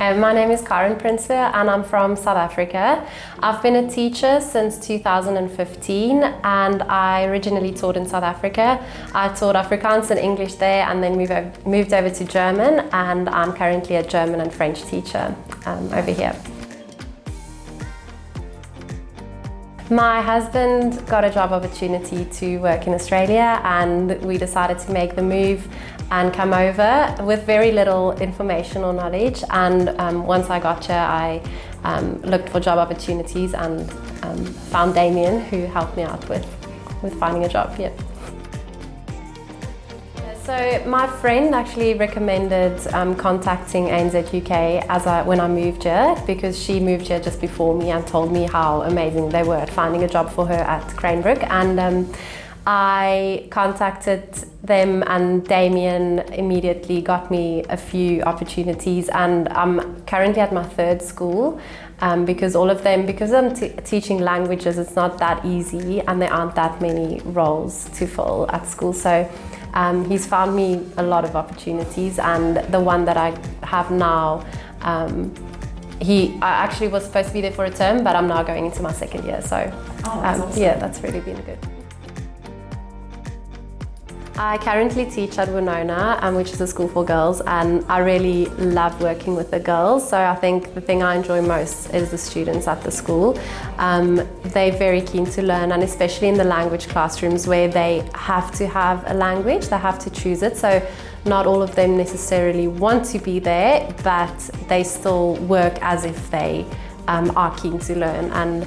My name is Karan and I'm from South Africa. I've been a teacher since 2015 and I originally taught in South Africa. I taught Afrikaans and English there and then moved over to German, and I'm currently a German and French teacher over here. My husband got a job opportunity to work in Australia and we decided to make the move and come over with very little information or knowledge, and once I got here I looked for job opportunities and found Damien, who helped me out with finding a job here. So my friend actually recommended contacting ANZUK UK when I moved here, because she moved here just before me and told me how amazing they were at finding a job for her at Cranebrook, and I contacted them and Damien immediately got me a few opportunities, and I'm currently at my third school because I'm teaching languages, it's not that easy and there aren't that many roles to fill at school. So he's found me a lot of opportunities, and the one that I have now, I actually was supposed to be there for a term, but I'm now going into my second year. So that's awesome. Yeah, that's really been good. I currently teach at Winona, which is a school for girls, and I really love working with the girls. So I think the thing I enjoy most is the students at the school. They're very keen to learn, and especially in the language classrooms where they have to have a language, they have to choose it. So not all of them necessarily want to be there, but they still work as if they are keen to learn. And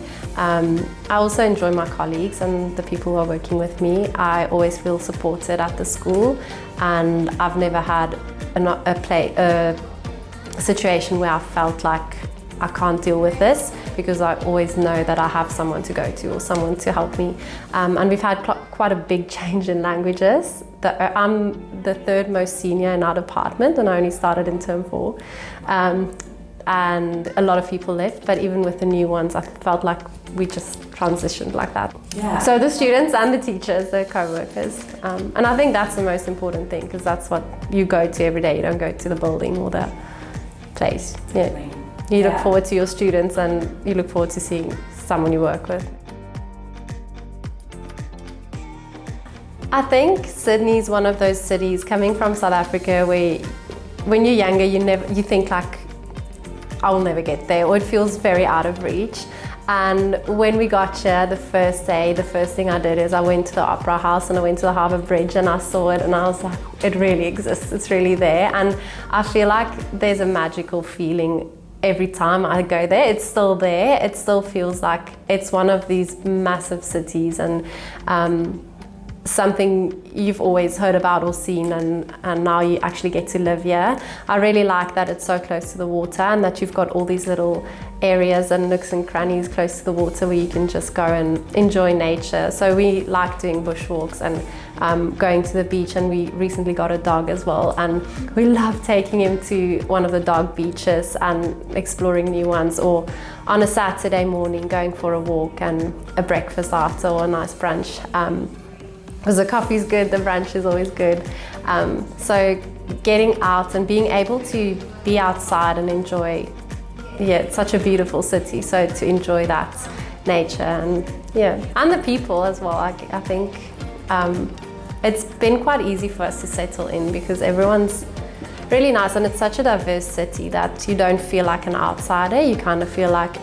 I also enjoy my colleagues and the people who are working with me. I always feel supported at the school, and I've never had a situation where I felt like I can't deal with this, because I always know that I have someone to go to or someone to help me. And we've had quite a big change in languages. I'm the third most senior in our department and I only started in term 4. And a lot of people left, but even with the new ones I felt like we just transitioned like that. Yeah. So the students and the teachers, the co-workers, and I think that's the most important thing, because that's what you go to every day. You don't go to the building or the place. Yeah. You look forward to your students and you look forward to seeing someone you work with. I think Sydney is one of those cities, coming from South Africa, where when you're younger you think like, I will never get there, or it feels very out of reach. And when we got here the first day, the first thing I did is I went to the Opera House and I went to the Harbour Bridge and I saw it and I was like, it really exists, it's really there. And I feel like there's a magical feeling every time I go there. It's still there, it still feels like it's one of these massive cities, and something you've always heard about or seen, and now you actually get to live here. I really like that it's so close to the water and that you've got all these little areas and nooks and crannies close to the water where you can just go and enjoy nature. So we like doing bushwalks and going to the beach, and we recently got a dog as well, and we love taking him to one of the dog beaches and exploring new ones, or on a Saturday morning going for a walk and a breakfast after, or a nice brunch. Because the coffee's good, the brunch is always good. So getting out and being able to be outside and enjoy, it's such a beautiful city. So to enjoy that nature and the people as well. I think it's been quite easy for us to settle in, because everyone's really nice, and it's such a diverse city that you don't feel like an outsider. You kind of feel like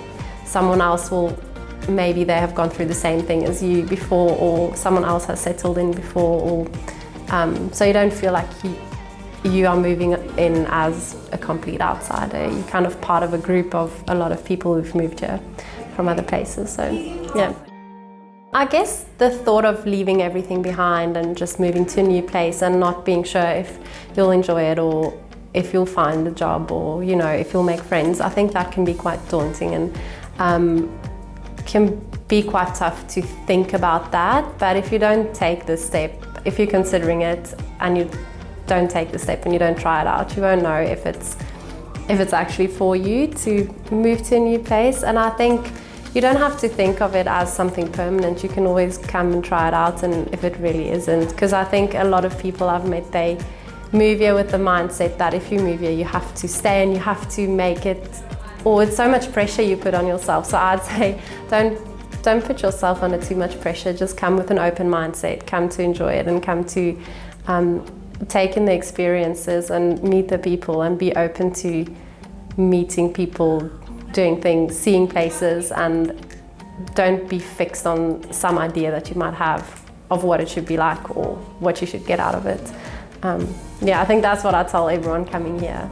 someone else maybe they have gone through the same thing as you before, or someone else has settled in before, or so you don't feel like you are moving in as a complete outsider. You're kind of part of a group of a lot of people who've moved here from other places. So yeah, I guess the thought of leaving everything behind and just moving to a new place and not being sure if you'll enjoy it, or if you'll find a job, or if you'll make friends, I think that can be quite daunting, and can be quite tough to think about that. But if you don't take the step, if you're considering it and you don't take the step and you don't try it out, you won't know if it's actually for you to move to a new place. And I think you don't have to think of it as something permanent. You can always come and try it out, and if it really isn't, because I think a lot of people I've met, they move here with the mindset that if you move here, you have to stay and you have to make it, or it's so much pressure you put on yourself. So I'd say don't put yourself under too much pressure. Just come with an open mindset, come to enjoy it, and come to take in the experiences and meet the people and be open to meeting people, doing things, seeing places, and don't be fixed on some idea that you might have of what it should be like or what you should get out of it. Yeah, I think that's what I tell everyone coming here.